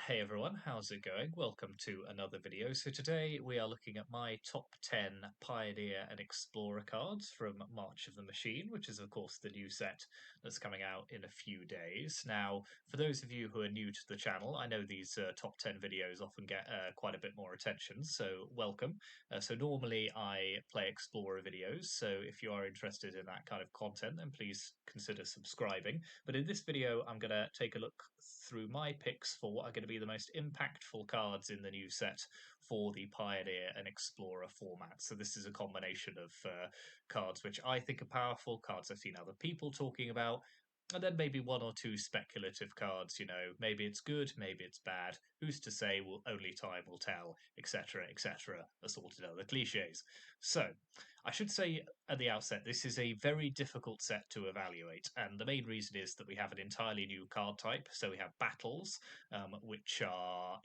Hey everyone, how's it going? Welcome to another video. So today we are looking at my top 10 Pioneer and Explorer cards from March of the Machine, which is of course the new set that's coming out in a few days. Now, for those of you who are new to the channel, I know these top 10 videos often get quite a bit more attention, so welcome. So normally I play Explorer videos, so if you are interested in that kind of content, then please consider subscribing. But in this video, I'm going to take a look through my picks for what are going to be the most impactful cards in the new set for the Pioneer and Explorer format. So this is a combination of cards which I think are powerful, cards I've seen other people talking about, and then maybe one or two speculative cards, maybe it's good, maybe it's bad, who's to say, well, only time will tell, etc., assorted other cliches. So, I should say at the outset, this is a very difficult set to evaluate, and the main reason is that we have an entirely new card type. So we have battles, which are,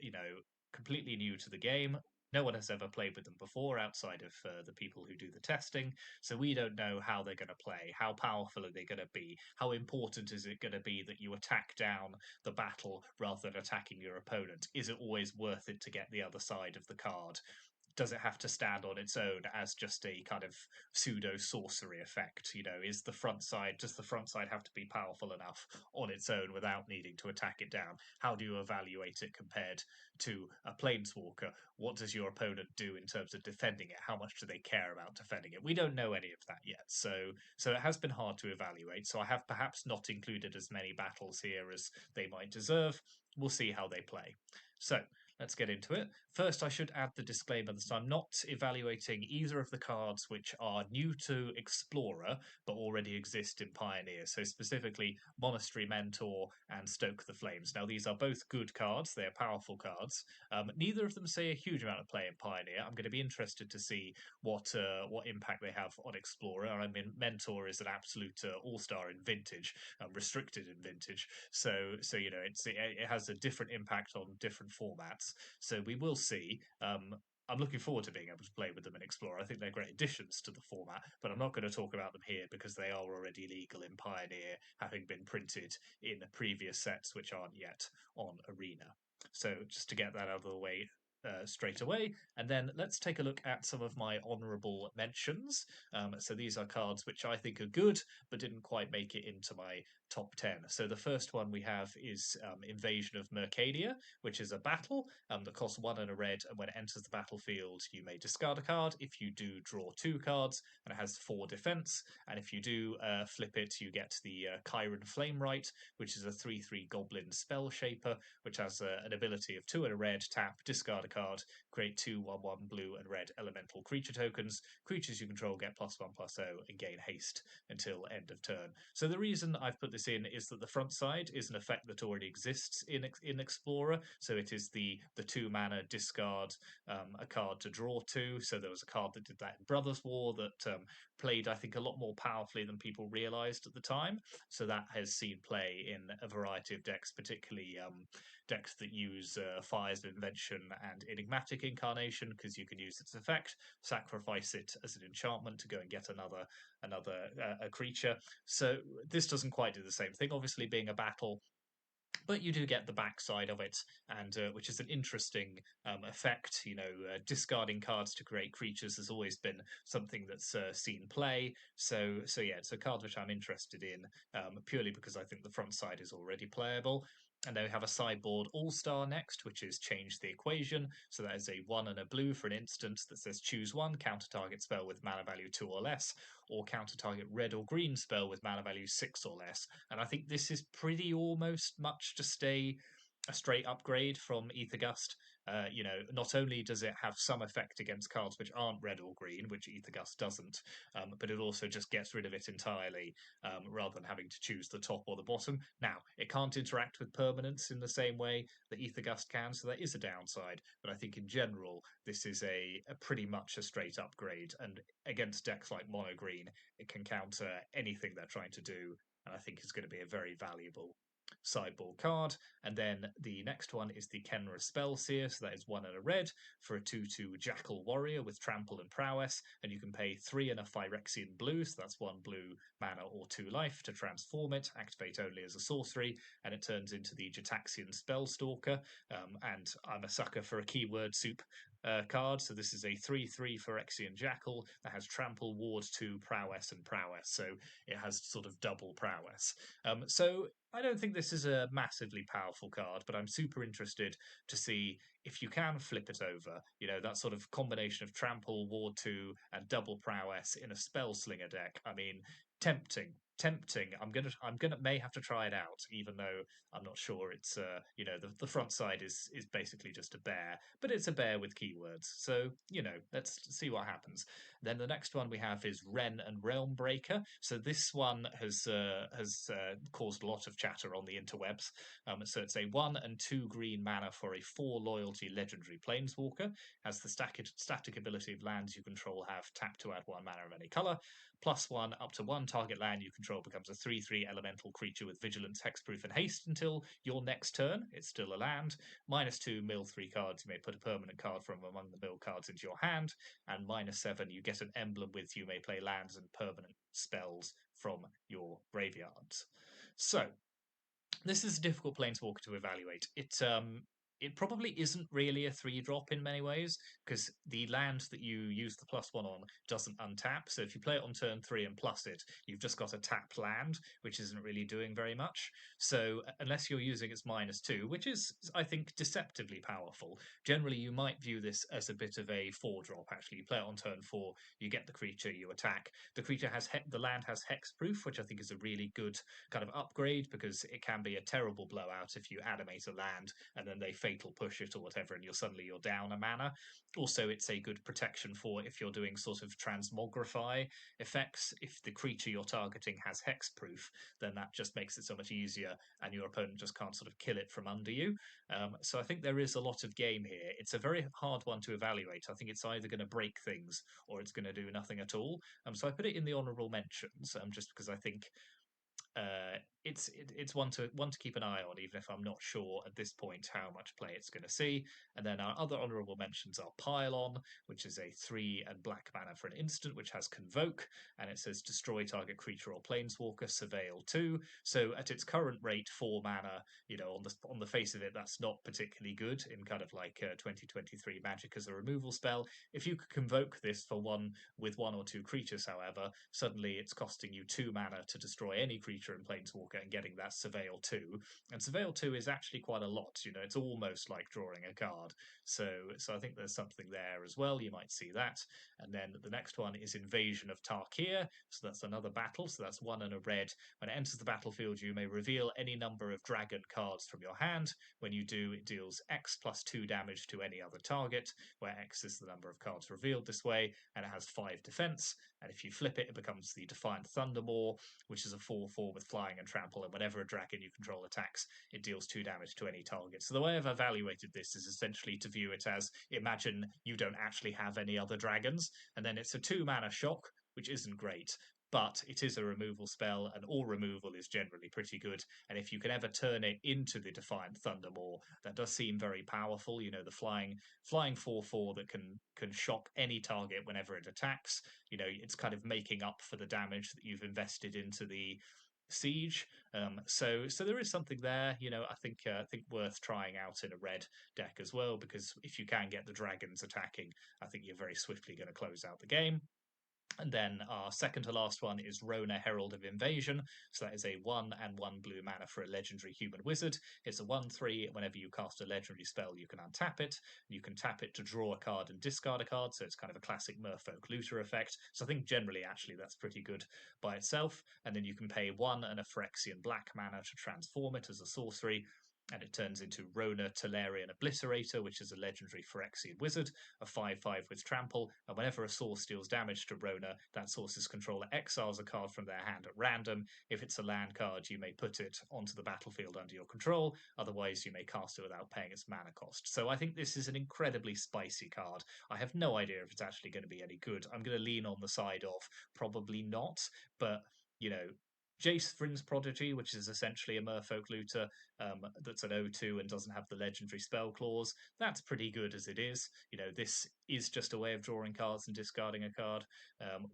completely new to the game. No one has ever played with them before outside of the people who do the testing, so we don't know how they're going to play, how powerful are they going to be, how important is it going to be that you attack down the battle rather than attacking your opponent? Is it always worth it to get the other side of the card? Does it have to stand on its own as just a kind of pseudo sorcery effect? Is does the front side have to be powerful enough on its own without needing to attack it down? How do you evaluate it compared to a planeswalker? What does your opponent do in terms of defending it? How much do they care about defending it? We don't know any of that yet, so it has been hard to evaluate. So I have perhaps not included as many battles here as they might deserve. We'll see how they play. So let's get into it. First, I should add the disclaimer that I'm not evaluating either of the cards which are new to Explorer but already exist in Pioneer, so specifically Monastery Mentor and Stoke the Flames. Now, these are both good cards, they're powerful cards. Neither of them say a huge amount of play in Pioneer. I'm going to be interested to see what impact they have on Explorer. I mean, Mentor is an absolute all-star in Vintage, restricted in Vintage, so it has a different impact on different formats. So we will see. I'm looking forward to being able to play with them in Explorer. I think they're great additions to the format, but I'm not going to talk about them here because they are already legal in Pioneer, having been printed in previous sets which aren't yet on Arena. So just to get that out of the way straight away. And then let's take a look at some of my honourable mentions. So these are cards which I think are good, but didn't quite make it into my top 10. So the first one we have is Invasion of Mercadia, which is a battle that costs 1 and a red, and when it enters the battlefield, you may discard a card. If you do, draw 2 cards, and it has 4 defense. And if you do flip it, you get the Chiron Flamewright, which is a 3/3 Goblin Spell Shaper, which has an ability of 2 and a red, tap, discard a card, create 2/1/1 blue and red elemental creature tokens. Creatures you control get +1/+0 and gain haste until end of turn. So the reason I've put this in is that the front side is an effect that already exists in Explorer. So it is the 2 mana discard a card to draw 2. So there was a card that did that in Brothers War that played, I think, a lot more powerfully than people realised at the time. So that has seen play in a variety of decks, particularly decks that use Fires of Invention and Enigmatic Incarnation, because you can use its effect, sacrifice it as an enchantment to go and get another a creature. So this doesn't quite do the same thing, obviously being a battle, but you do get the backside of it, and which is an interesting effect. Discarding cards to create creatures has always been something that's seen play. So yeah, it's a card which I'm interested in purely because I think the front side is already playable. And then we have a sideboard all-star next, which is Change the Equation. So that is a 1 and a blue for an instant that says choose 1, counter target spell with mana value 2 or less, or counter target red or green spell with mana value 6 or less. And I think this is pretty almost much just a straight upgrade from Aethergust. Not only does it have some effect against cards which aren't red or green, which Aethergust doesn't, but it also just gets rid of it entirely rather than having to choose the top or the bottom. Now, it can't interact with permanents in the same way that Aethergust can, so that is a downside, but I think in general, this is a pretty much a straight upgrade, and against decks like Mono Green, it can counter anything they're trying to do, and I think is going to be a very valuable sideboard card. And then the next one is the Kenra Spellseer, so that is 1 and a red for a 2/2 Jackal Warrior with Trample and Prowess, and you can pay 3 and a Phyrexian blue, so that's 1 blue mana or 2 life to transform it, activate only as a sorcery, and it turns into the Gitaxian Spellstalker. And I'm a sucker for a keyword soup card, so this is a 3/3 Phyrexian Jackal that has Trample, Ward 2, Prowess, and Prowess, so it has sort of double prowess. So I don't think this is a massively powerful card, but I'm super interested to see if you can flip it over. You know, that sort of combination of Trample, Ward 2, and double prowess in a Spellslinger deck. I mean, tempting. Tempting. I'm gonna may have to try it out, even though I'm not sure it's the front side is basically just a bear, but it's a bear with keywords. So, let's see what happens. Then the next one we have is Wrenn and Realmbreaker. So this one has caused a lot of chatter on the interwebs. So it's a 1 and 2 green mana for a 4 loyalty legendary planeswalker. Has the static ability of lands you control have tap to add 1 mana of any color. +1 up to 1 target land you control becomes a 3/3 elemental creature with vigilance, hexproof, and haste until your next turn. It's still a land. -2 mill 3 cards. You may put a permanent card from among the mill cards into your hand, and -7 you get an emblem with you may play lands and permanent spells from your graveyards. So this is a difficult planeswalker to evaluate. It probably isn't really a 3-drop in many ways, because the land that you use the +1 on doesn't untap. So if you play it on turn 3 and plus it, you've just got a tap land, which isn't really doing very much. So unless you're using its -2, which is, I think, deceptively powerful, generally you might view this as a bit of a 4-drop, actually. You play it on turn 4, you get the creature, you attack. The creature has the land has hexproof, which I think is a really good kind of upgrade, because it can be a terrible blowout if you animate a land and then they fatal push it or whatever, and you're down a mana. Also, it's a good protection for if you're doing sort of transmogrify effects. If the creature you're targeting has hexproof, then that just makes it so much easier, and your opponent just can't sort of kill it from under you. So I think there is a lot of game here. It's a very hard one to evaluate. I think it's either going to break things or it's going to do nothing at all. So I put it in the honourable mentions, just because I think it's one to keep an eye on, even if I'm not sure at this point how much play it's going to see. And then our other honourable mentions are Pylon, which is a 3 and black mana for an instant, which has Convoke, and it says destroy target creature or planeswalker, Surveil 2. So at its current rate, 4 mana, on the face of it, that's not particularly good in kind of like 2023 Magic as a removal spell. If you could Convoke this for one with 1 or 2 creatures, however, suddenly it's costing you 2 mana to destroy any creature in Planeswalker and getting that Surveil 2. And Surveil 2 is actually quite a lot. It's almost like drawing a card. So I think there's something there as well. You might see that. And then the next one is Invasion of Tarkir. So that's another battle. So that's 1 and a red. When it enters the battlefield, you may reveal any number of dragon cards from your hand. When you do, it deals X +2 damage to any other target, where X is the number of cards revealed this way, and it has 5 defense. And if you flip it, it becomes the Defiant Thundermaw, which is a 4/4 with flying and trample, and whenever a dragon you control attacks, it deals 2 damage to any target. So the way I've evaluated this is essentially to view it as, imagine you don't actually have any other dragons, and then it's a 2 mana shock, which isn't great, but it is a removal spell, and all removal is generally pretty good. And if you can ever turn it into the Defiant Thundermaw, that does seem very powerful. The flying 4/4 that can shock any target whenever it attacks. It's kind of making up for the damage that you've invested into the siege. So there is something there. I think worth trying out in a red deck as well, because if you can get the dragons attacking, I think you're very swiftly going to close out the game. And then our second to last one is Rona, Herald of Invasion. So that is a 1 and 1 blue mana for a legendary human wizard. It's a 1/3. Whenever you cast a legendary spell, you can untap it. You can tap it to draw a card and discard a card. So it's kind of a classic Merfolk Looter effect. So I think generally, actually, that's pretty good by itself. And then you can pay 1 and a Phyrexian black mana to transform it as a sorcery. And it turns into Rona, Thalarian Obliterator, which is a legendary Phyrexian wizard, a 5/5 with trample. And whenever a source deals damage to Rona, that source's controller exiles a card from their hand at random. If it's a land card, you may put it onto the battlefield under your control. Otherwise, you may cast it without paying its mana cost. So I think this is an incredibly spicy card. I have no idea if it's actually going to be any good. I'm going to lean on the side of probably not, but you know, Jace Vryn's Prodigy, which is essentially a Merfolk looter that's an 0-2 and doesn't have the legendary spell clause. That's pretty good as it is. This is just a way of drawing cards and discarding a card,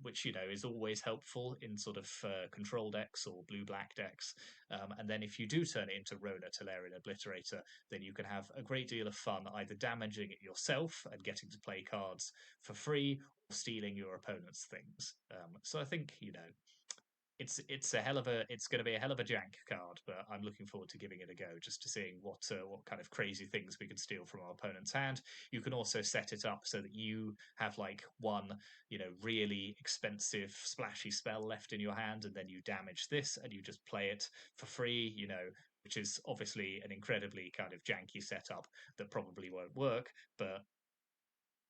which, is always helpful in sort of control decks or blue-black decks. And then if you do turn it into Rona Tolarian Obliterator, then you can have a great deal of fun either damaging it yourself and getting to play cards for free or stealing your opponent's things. So I think, it's going to be a hell of a jank card, but I'm looking forward to giving it a go, just to seeing what kind of crazy things we can steal from our opponent's hand. You can also set it up so that you have like one, really expensive splashy spell left in your hand, and then you damage this, and you just play it for free. Which is obviously an incredibly kind of janky setup that probably won't work, but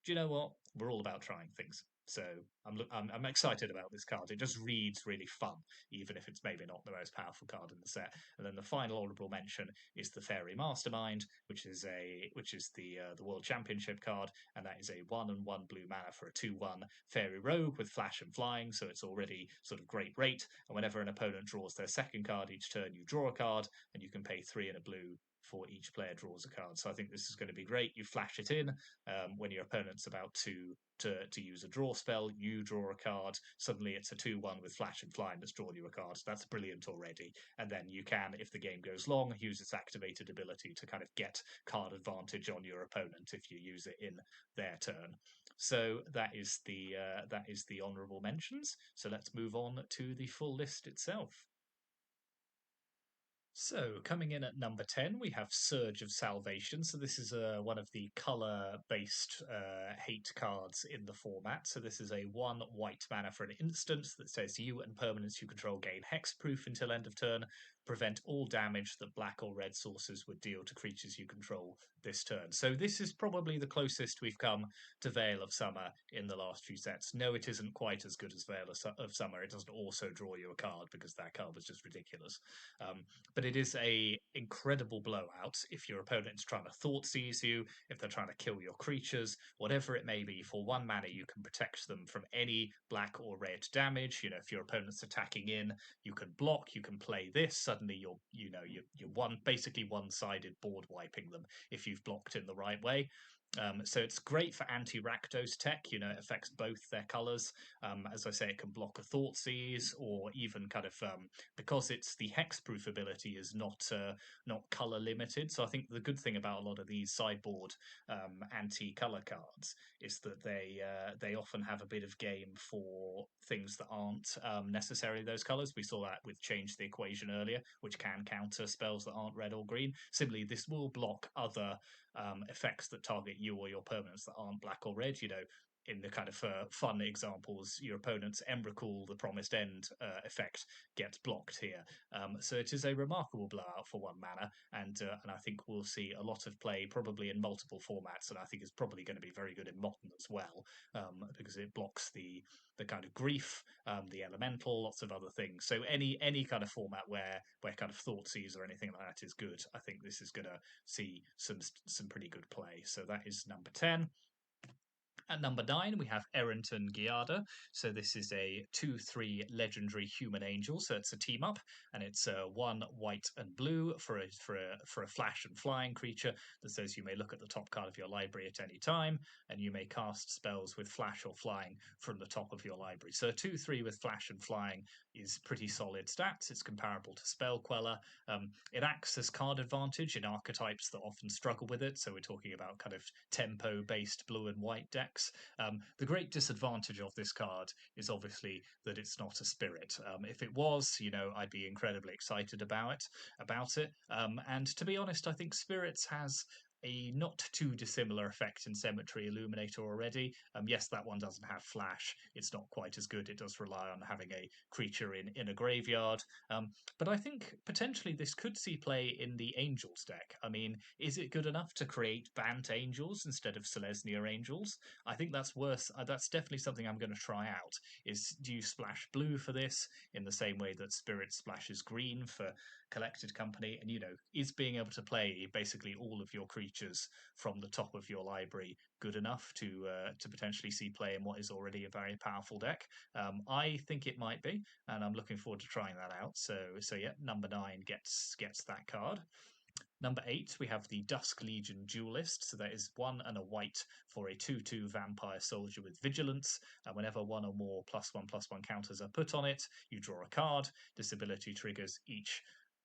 do you know what? We're all about trying things. So I'm excited about this card. It just reads really fun, even if it's maybe not the most powerful card in the set. And then the final honourable mention is the Fairy Mastermind, which is the World Championship card, and that is a 1/1 blue mana for a 2/1 Fairy Rogue with flash and flying. So it's already sort of great rate. And whenever an opponent draws their second card each turn, you draw a card, and you can pay 3 and a blue for each player draws a card. So I think this is going to be great. You flash it in when your opponent's about to use a draw spell, you draw a card. Suddenly it's a 2/1 with flash and flying that's drawn you a card. That's brilliant already. And then you can, if the game goes long, use its activated ability to kind of get card advantage on your opponent if you use it in their turn. So that is the honourable mentions. So let's move on to the full list itself. So, coming in at number 10, we have Surge of Salvation. So, this is one of the color based hate cards in the format. So, this is a 1 white mana for an instant that says you and permanents you control gain hexproof until end of turn. Prevent all damage that black or red sources would deal to creatures you control this turn. So, this is probably the closest we've come to Veil of Summer in the last few sets. No, it isn't quite as good as Veil of Summer. It doesn't also draw you a card because that card was just ridiculous. But it is a incredible blowout if your opponent's trying to thought seize you, if they're trying to kill your creatures, whatever it may be. For 1 mana, you can protect them from any black or red damage. If your opponent's attacking in, you can block. You can play this. Suddenly, you're basically one-sided board wiping them if you've blocked in the right way. So it's great for anti-Rakdos tech. It affects both their colors. As I say, it can block a thought seize, or even kind of because it's the hexproof ability is not color limited. So I think the good thing about a lot of these sideboard anti-color cards is that they often have a bit of game for things that aren't necessarily those colors. We saw that with Change the Equation earlier, which can counter spells that aren't red or green. Similarly, this will block other effects that target you or your permanents that aren't black or red. In the kind of fun examples, your opponent's Emrakul, the Promised End effect, gets blocked here. So it is a remarkable blowout for 1 mana, and I think we'll see a lot of play probably in multiple formats, and I think it's probably going to be very good in Modern as well, because it blocks the kind of grief, the elemental, lots of other things. So any kind of format where kind of Thoughtseize or anything like that is good, I think this is going to see some pretty good play. So that is number 10. At number 9, we have Errant and Giada. So this is a 2/3 legendary human angel. So it's a team up, and it's 1 white and blue for a flash and flying creature that says you may look at the top card of your library at any time, and you may cast spells with flash or flying from the top of your library. So a 2/3 with flash and flying is pretty solid stats. It's comparable to Spell Queller. It acts as card advantage in archetypes that often struggle with it. So we're talking about kind of tempo-based blue and white decks. The great disadvantage of this card is obviously that it's not a spirit. If it was, I'd be incredibly excited about it. And to be honest, I think spirits has a not too dissimilar effect in Cemetery Illuminator already. Yes, that one doesn't have flash. It's not quite as good. It does rely on having a creature in a graveyard. But I think potentially this could see play in the Angels deck. I mean, is it good enough to create Bant Angels instead of Selesnya Angels? I think that's worse. That's definitely something I'm going to try out. Is do you splash blue for this in the same way that Spirit splashes green for Collected Company? And is being able to play basically all of your creatures creatures from the top of your library good enough to potentially see play in what is already a very powerful deck. I think it might be, and I'm looking forward to trying that out. So yeah, number 9 gets that card. Number 8, we have the Dusk Legion Duelist. So that is 1 and a white for a 2/2 vampire soldier with vigilance. And whenever 1 or more +1/+1 counters are put on it, you draw a card. This ability triggers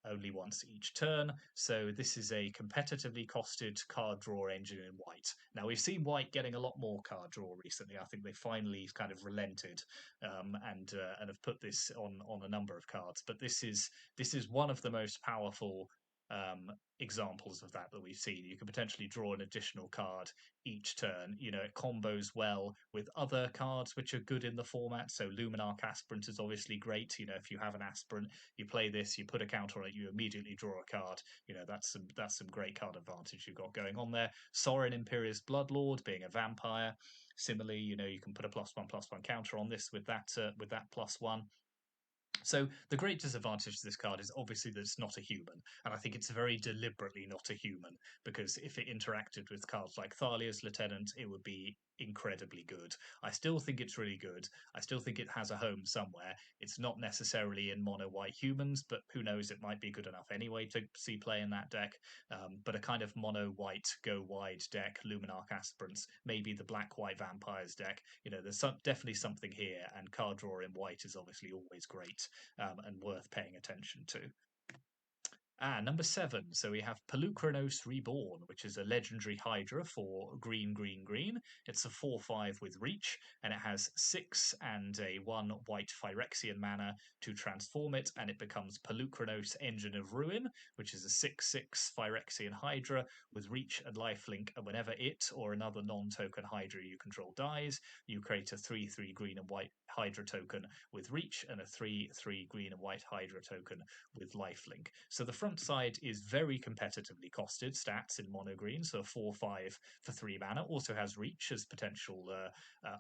only once each turn. So this is a competitively costed card draw engine in white. Now we've seen white getting a lot more card draw recently. I think they finally kind of relented and have put this on a number of cards. But this is one of the most powerful um, examples of that we've seen. You can potentially draw an additional card each turn. It combos well with other cards which are good in the format. So Luminarch Aspirant is obviously great. If you have an Aspirant, you play this, you put a counter on it, you immediately draw a card. That's some great card advantage you've got going on there. Sorin Imperious Bloodlord being a vampire. Similarly, you can put a +1/+1 counter on this with that +1. So the great disadvantage to this card is obviously that it's not a human, and I think it's very deliberately not a human, because if it interacted with cards like Thalia's Lieutenant, it would be incredibly good. I still think it's really good. I still think it has a home somewhere. It's not necessarily in mono white humans, but who knows, it might be good enough anyway to see play in that deck. But a kind of mono white go wide deck, Luminarch Aspirants, maybe the black white vampires deck. There's definitely something here, and card draw in white is obviously always great and worth paying attention to. Number 7. So we have Polukranos Reborn, which is a legendary Hydra for green, green, green. It's a 4/5 with reach, and it has 6 and a 1 white Phyrexian mana to transform it, and it becomes Polukranos Engine of Ruin, which is a 6/6 Phyrexian Hydra with reach and lifelink, and whenever it or another non-token Hydra you control dies, you create a 3/3 green and white Hydra token with reach and a 3/3 green and white Hydra token with lifelink. So the front side is very competitively costed stats in mono green, so a 4/5 for 3 mana. Also has reach as potential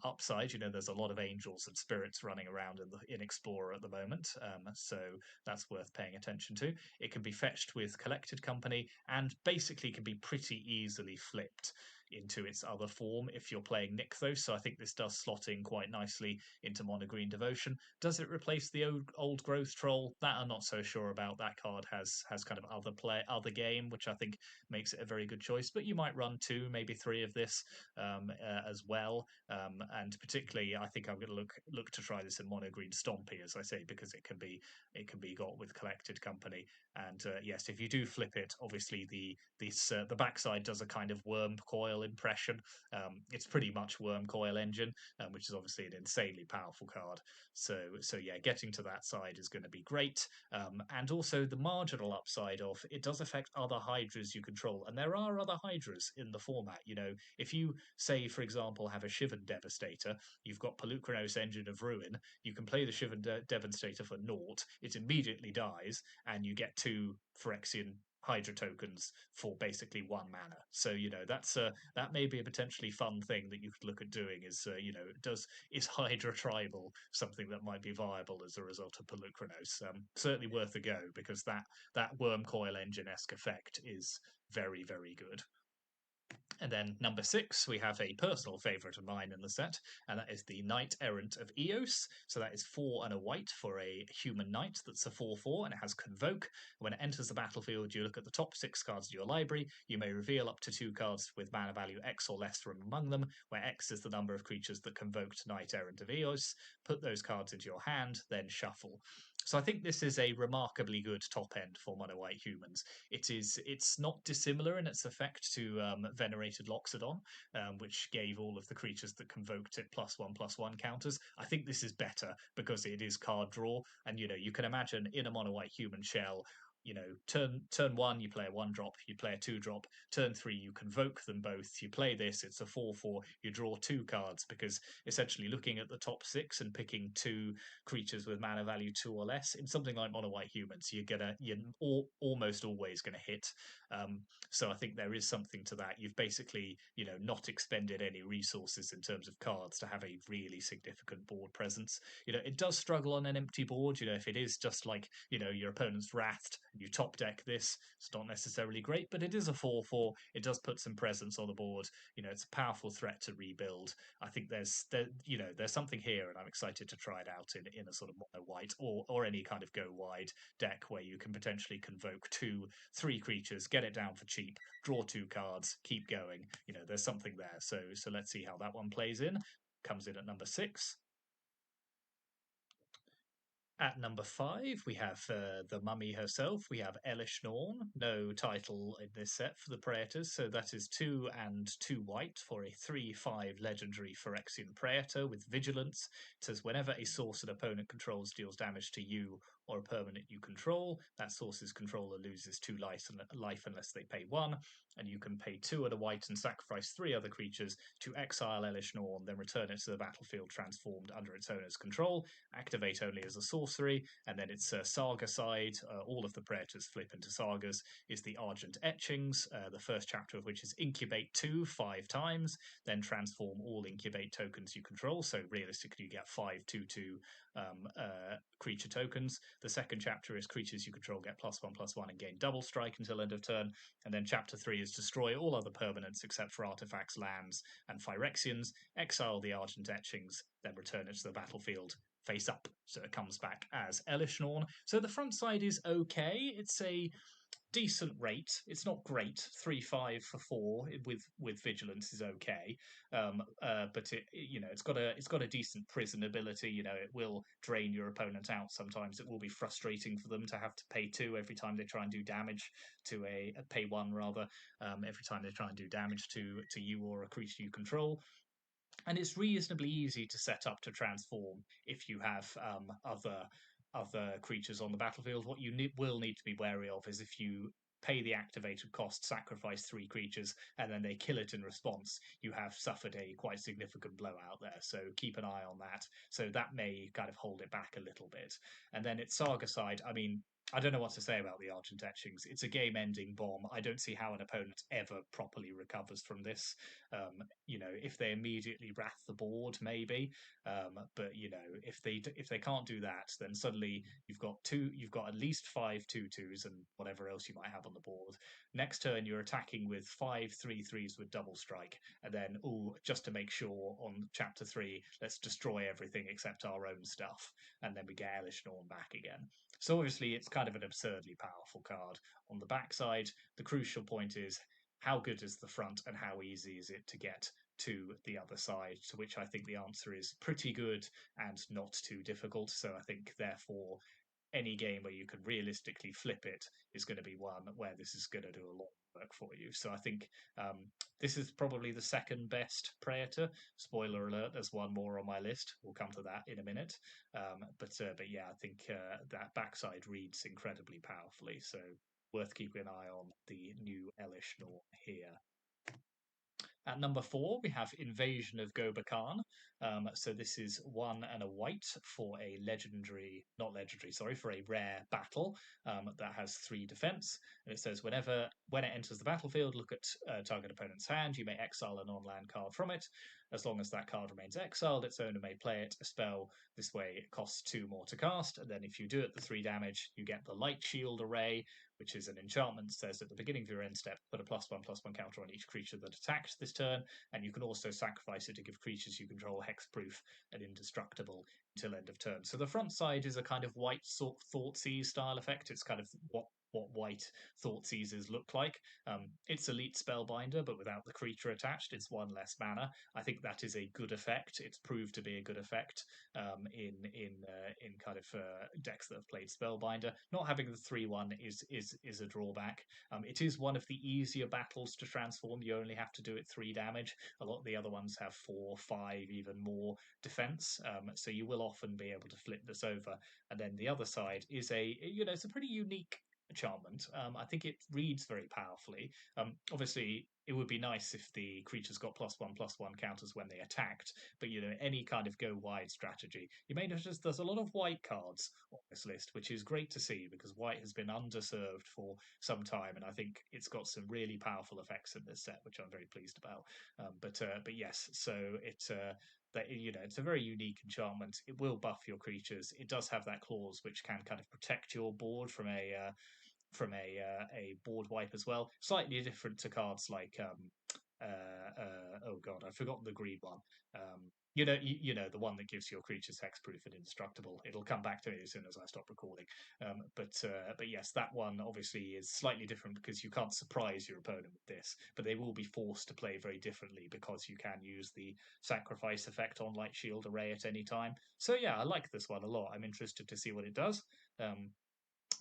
upside. There's a lot of angels and spirits running around in Explorer at the moment, so that's worth paying attention to. It can be fetched with Collected Company and basically can be pretty easily flipped into its other form if you're playing Nykthos. So I think this does slot in quite nicely into mono green Devotion. Does it replace the old growth troll? That I'm not so sure about. That card has kind of other game, which I think makes it a very good choice. But you might run 2, maybe 3 of this as well. And particularly, I think I'm going to look to try this in mono green Stompy, as I say, because it can be got with Collected Company. And yes, if you do flip it, obviously the backside does a kind of worm coil impression. It's pretty much worm coil engine, which is obviously an insanely powerful card. So yeah, getting to that side is going to be great. And also the marginal upside of it does affect other Hydras you control, and there are other Hydras in the format. If you say, for example, have a Shivan Devastator, you've got Polukranos Engine of Ruin. You can play the Shivan Devastator for naught. It immediately dies, and you get 2 Phyrexian Hydra tokens for basically 1 mana. So that may be a potentially fun thing that you could look at doing. Is Hydra tribal something that might be viable as a result of Polukranos? Certainly worth a go, because that worm coil engine-esque effect is very, very good. And then number 6, we have a personal favourite of mine in the set, and that is the Knight-Errant of Eos. So that is 4 and a white for a human knight that's a 4/4, and it has Convoke. When it enters the battlefield, you look at the top 6 cards of your library. You may reveal up to 2 cards with mana value X or less from among them, where X is the number of creatures that convoked Knight-Errant of Eos. Put those cards into your hand, then shuffle. So I think this is a remarkably good top end for mono white humans. It's not dissimilar in its effect to Venerated Loxodon, which gave all of the creatures that convoked it +1/+1 counters. I think this is better because it is card draw, and you can imagine in a mono white human shell, turn 1 you play a 1-drop, you play a 2-drop, turn 3 you convoke them both, you play this, it's a 4/4, you draw 2 cards, because essentially looking at the top 6 and picking 2 creatures with mana value 2 or less in something like mono white humans, you're almost always gonna hit. So I think there is something to that. You've basically not expended any resources in terms of cards to have a really significant board presence. It does struggle on an empty board. If it is just like your opponent's Wrathed You top deck this. It's not necessarily great, but it is a 4/4. It does put some presence on the board. It's a powerful threat to rebuild. I think there's something here, and I'm excited to try it out in a sort of mono white or any kind of go wide deck where you can potentially convoke 2-3 creatures, get it down for cheap, draw 2 cards, keep going. There's something there. So let's see how that one plays in. Comes in at number 6. At number 5, we have the mummy herself. We have Elesh Norn. No title in this set for the Praetors, so that is 2 and 2 white for a 3/5 legendary Phyrexian Praetor with Vigilance. It says whenever a source an opponent controls deals damage to you or a permanent you control, that source's controller loses 2 life unless they pay 1, and you can pay 2 and a white and sacrifice 3 other creatures to exile Elesh Norn, then return it to the battlefield transformed under its owner's control. Activate only as a sorcery, and then it's Saga side. All of the Praetors flip into Sagas. Is the Argent Etchings, the first chapter of which is Incubate 2 5 times, then transform all Incubate tokens you control. So realistically, you get 5 2/2 creature tokens. The second chapter is creatures you control get +1/+1 and gain double strike until end of turn. And then chapter 3 is destroy all other permanents except for artifacts, lands, and Phyrexians. Exile the Argent Etchings, then return it to the battlefield face up, so it comes back as Elesh Norn. So the front side is okay. It's a decent rate. It's not great. 3/5 for 4 with Vigilance is okay, but it's got a decent prison ability. It will drain your opponent out. Sometimes it will be frustrating for them to have to pay 2 every time they try and do damage to a pay 1 rather, every time they try and do damage to you or a creature you control. And it's reasonably easy to set up to transform if you have other creatures on the battlefield. What you will need to be wary of is if you pay the activated cost, sacrifice 3 creatures, and then they kill it in response, you have suffered a quite significant blowout there. So keep an eye on that. So that may kind of hold it back a little bit. And then its Saga side, I mean, I don't know what to say about the Argent Etchings. It's a game-ending bomb. I don't see how an opponent ever properly recovers from this. If they immediately wrath the board, maybe. But if they can't do that, then suddenly you've got at least 5 2/2s and whatever else you might have on the board. Next turn, you're attacking with 5 3/3s with double strike, and then just to make sure on chapter 3, let's destroy everything except our own stuff, and then we get Elesh Norn back again. So obviously, it's kind of an absurdly powerful card. On the backside, the crucial point is how good is the front and how easy is it to get to the other side, to which I think the answer is pretty good and not too difficult. So I think, therefore, any game where you can realistically flip it is going to be one where this is going to do a lot of work for you. So I think this is probably the second best Praetor. Spoiler alert, there's one more on my list. We'll come to that in a minute. But yeah, I think that backside reads incredibly powerfully. So worth keeping an eye on the new Elesh Norn here. At number 4, we have Invasion of Gobikhan. So this is 1 and a white for a not legendary, sorry, for a rare battle that has 3 defense. And it says when it enters the battlefield, look at target opponent's hand. You may exile a non-land card from it. As long as that card remains exiled, its owner may play it. A spell this way it costs 2 more to cast. And then if you do it the 3 damage, you get the Light Shield Array, which is an enchantment that says at the beginning of your end step, put a +1/+1 counter on each creature that attacks this turn, and you can also sacrifice it to give creatures you control hexproof and indestructible until end of turn. So the front side is a kind of white Thoughtseize style effect. It's kind of what white Thoughtseizes look like. It's Elite Spellbinder, but without the creature attached. It's 1 less mana. I think that is a good effect. It's proved to be a good effect in kind of decks that have played Spellbinder. Not having the 3/1 is a drawback. It is one of the easier battles to transform. You only have to do it 3 damage. A lot of the other ones have 4, 5, even more defense. So you will often be able to flip this over. And then the other side is it's a pretty unique enchantment. I think it reads very powerfully. Obviously, it would be nice if the creatures got +1/+1 counters when they attacked, but any kind of go wide strategy. You may notice there's a lot of white cards on this list, which is great to see because white has been underserved for some time, and I think it's got some really powerful effects in this set, which I'm very pleased about. But yes, so it's it's a very unique enchantment. It will buff your creatures. It does have that clause which can kind of protect your board from a a board wipe as well. Slightly different to cards like oh god, I've forgotten the green one. You know the one that gives your creatures hexproof and indestructible. It'll come back to me as soon as I stop recording. But yes, that one obviously is slightly different because you can't surprise your opponent with this, but they will be forced to play very differently because you can use the sacrifice effect on Light Shield Array at any time. So yeah, I like this one a lot. I'm interested to see what it does.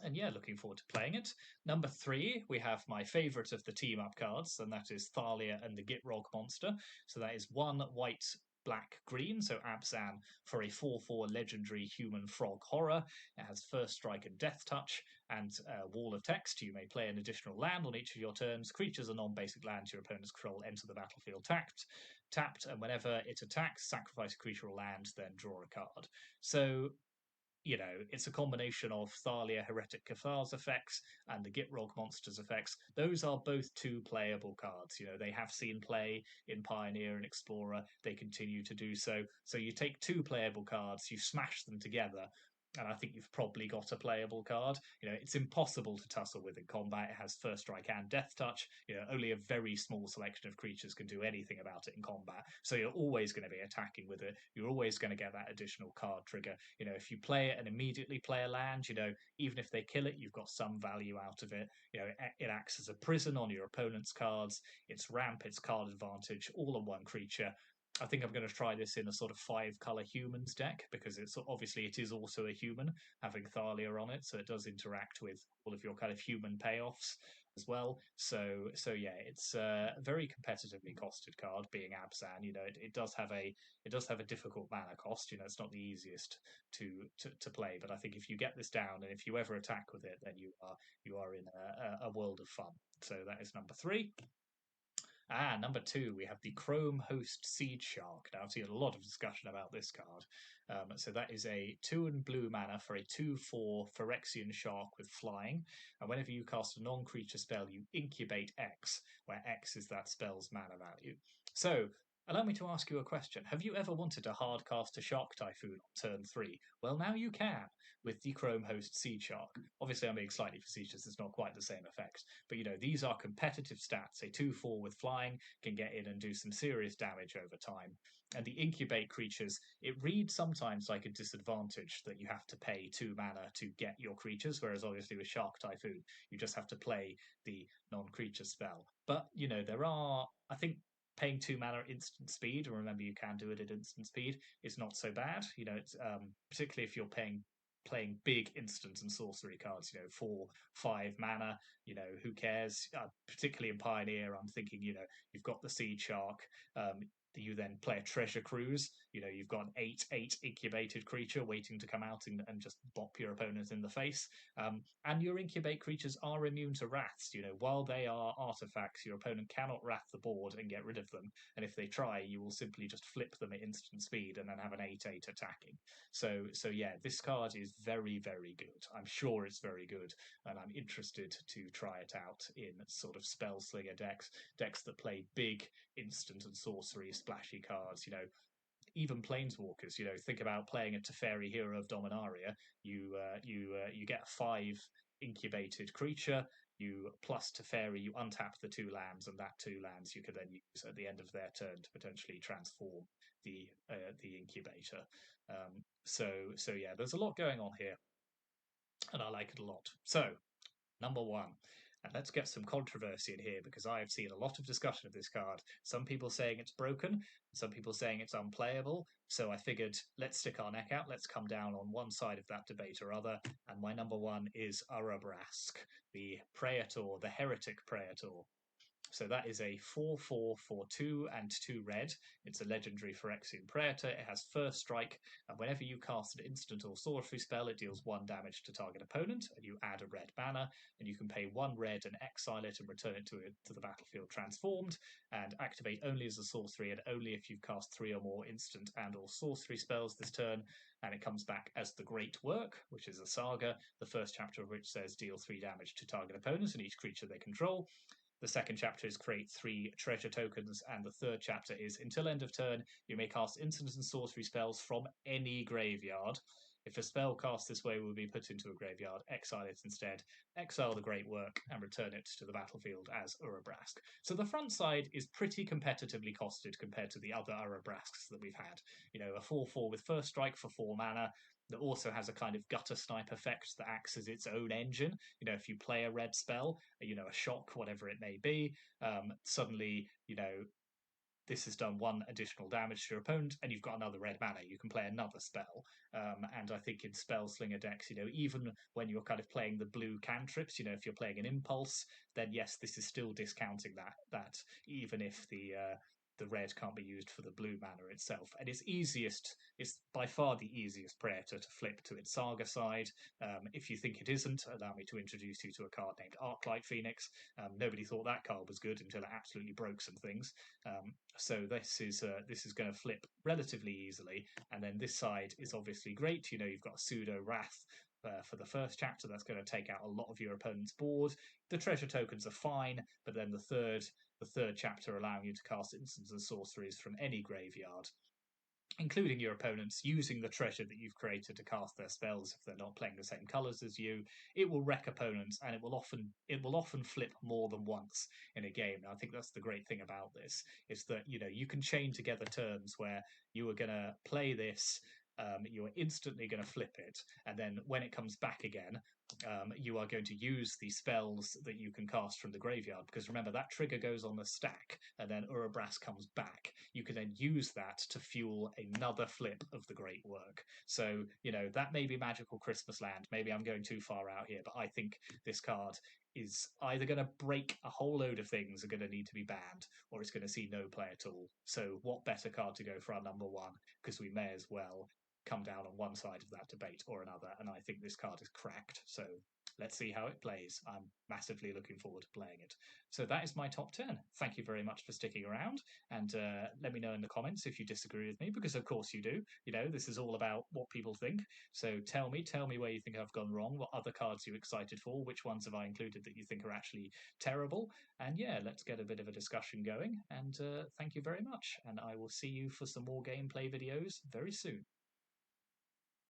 And yeah, looking forward to playing it. Number 3, we have my favourite of the team up cards, and that is Thalia and the Gitrog monster. So that is 1 white, black, green, so Abzan for a 4/4 legendary human frog horror. It has first strike and death touch, and wall of text. You may play an additional land on each of your turns. Creatures and non-basic lands your opponents control enter the battlefield tapped, and whenever it attacks, sacrifice a creature or land, then draw a card. So it's a combination of Thalia Heretic Cathar's effects and the Gitrog Monsters effects. Those are both 2 playable cards. They have seen play in Pioneer and Explorer. They continue to do so. So you take 2 playable cards, you smash them together, and I think you've probably got a playable card. It's impossible to tussle with in combat. It has first strike and death touch. Only a very small selection of creatures can do anything about it in combat. So you're always going to be attacking with it. You're always going to get that additional card trigger. If you play it and immediately play a land, even if they kill it, you've got some value out of it. It acts as a prison on your opponent's cards. It's ramp, it's card advantage, all on one creature. I think I'm going to try this in a sort of 5-color humans deck because it is also a human having Thalia on it, so it does interact with all of your kind of human payoffs as well. So yeah, it's a very competitively costed card, being Abzan. It does have a difficult mana cost. It's not the easiest to play, but I think if you get this down and if you ever attack with it, then you are in a world of fun. So that is number 3. Number 2, we have the Chrome Host Seedshark. Now, I've seen a lot of discussion about this card. So that is a 2 and blue mana for a 2/4 Phyrexian Shark with flying. And whenever you cast a non-creature spell, you incubate X, where X is that spell's mana value. So, allow me to ask you a question. Have you ever wanted to hardcast a Shark Typhoon on turn 3? Well, now you can with the Chrome Host Seedshark. Obviously, I'm being slightly facetious. It's not quite the same effect. But, these are competitive stats. A 2/4 with flying can get in and do some serious damage over time. And the incubate creatures, it reads sometimes like a disadvantage that you have to pay 2 mana to get your creatures, whereas obviously with Shark Typhoon, you just have to play the non-creature spell. But, there are, I think, paying 2 mana at instant speed, and remember you can do it at instant speed, is not so bad. It's particularly if you're playing big instant and sorcery cards, 4/5 mana, who cares? Particularly in Pioneer, I'm thinking, you've got the Seedshark. You then play a Treasure Cruise. You've got an 8/8 incubated creature waiting to come out and just bop your opponent in the face. And your incubate creatures are immune to wraths. While they are artifacts, your opponent cannot wrath the board and get rid of them. And if they try, you will simply just flip them at instant speed and then have an 8/8 attacking. So yeah, this card is very, very good. I'm sure it's very good, and I'm interested to try it out in sort of spell slinger decks that play big instant and sorcery splashy cards. Even planeswalkers. Think about playing a Teferi Hero of Dominaria. You get a 5 incubated creature. You plus Teferi, you untap the 2 lands, and that 2 lands you could then use at the end of their turn to potentially transform the incubator. So yeah, there's a lot going on here, and I like it a lot. So number 1. And let's get some controversy in here because I have seen a lot of discussion of this card. Some people saying it's broken, some people saying it's unplayable. So I figured let's stick our neck out, let's come down on one side of that debate or other. And my number 1 is Urabrask, the Praetor, the Heretic Praetor. So that is a 4/4 for 2 and 2 red. It's a legendary Phyrexian Praetor. It has first strike, and whenever you cast an instant or sorcery spell, it deals 1 damage to target opponent, and you add a red mana, and you can pay 1 red and exile it and return it to the battlefield transformed, and activate only as a sorcery and only if you've cast 3 or more instant and or sorcery spells this turn, and it comes back as the Great Work, which is a saga, the first chapter of which says deal 3 damage to target opponent and each creature they control. The second chapter is create 3 treasure tokens, and the third chapter is until end of turn, you may cast instant and sorcery spells from any graveyard. If a spell cast this way will be put into a graveyard, exile it instead, exile the Great Work, and return it to the battlefield as Urabrask. So the front side is pretty competitively costed compared to the other Urabrasks that we've had. You know, a 4/4 with first strike for 4 mana that also has a kind of gutter snipe effect that acts as its own engine. You know, if you play a red spell, you know, a shock, whatever it may be, suddenly, you know, this has done 1 additional damage to your opponent, and you've got another red mana. You can play another spell. And I think in Spellslinger decks, you know, even when you're kind of playing the blue cantrips, you know, if you're playing an Impulse, then yes, this is still discounting that even if the red can't be used for the blue mana itself. And it's by far the easiest Praetor to flip to its Saga side. If you think it isn't, allow me to introduce you to a card named Arclight Phoenix. Nobody thought that card was good until it absolutely broke some things. So this is going to flip relatively easily, and then this side is obviously great. You know, you've got Pseudo Wrath for the first chapter. That's going to take out a lot of your opponent's board. The treasure tokens are fine, but then the third chapter allowing you to cast instants and sorceries from any graveyard, including your opponents, using the treasure that you've created to cast their spells if they're not playing the same colours as you. It will wreck opponents, and it will often flip more than once in a game. And I think that's the great thing about this, is that, you know, you can chain together turns where you are going to play this. You are instantly going to flip it, and then when it comes back again, you are going to use the spells that you can cast from the graveyard, because remember, that trigger goes on the stack, and then Urabrask comes back. You can then use that to fuel another flip of the Great Work. So, you know, that may be Magical Christmas Land. Maybe I'm going too far out here, but I think this card is either going to break a whole load of things, are going to need to be banned, or it's going to see no play at all. So what better card to go for our number 1, because we may as well come down on one side of that debate or another, and I think this card is cracked. So let's see how it plays. I'm massively looking forward to playing it. So that is my top 10. Thank you very much for sticking around, and let me know in the comments if you disagree with me, because of course you do. You know, this is all about what people think. So tell me where you think I've gone wrong, what other cards you're excited for, which ones have I included that you think are actually terrible, and yeah, let's get a bit of a discussion going. And thank you very much, and I will see you for some more gameplay videos very soon.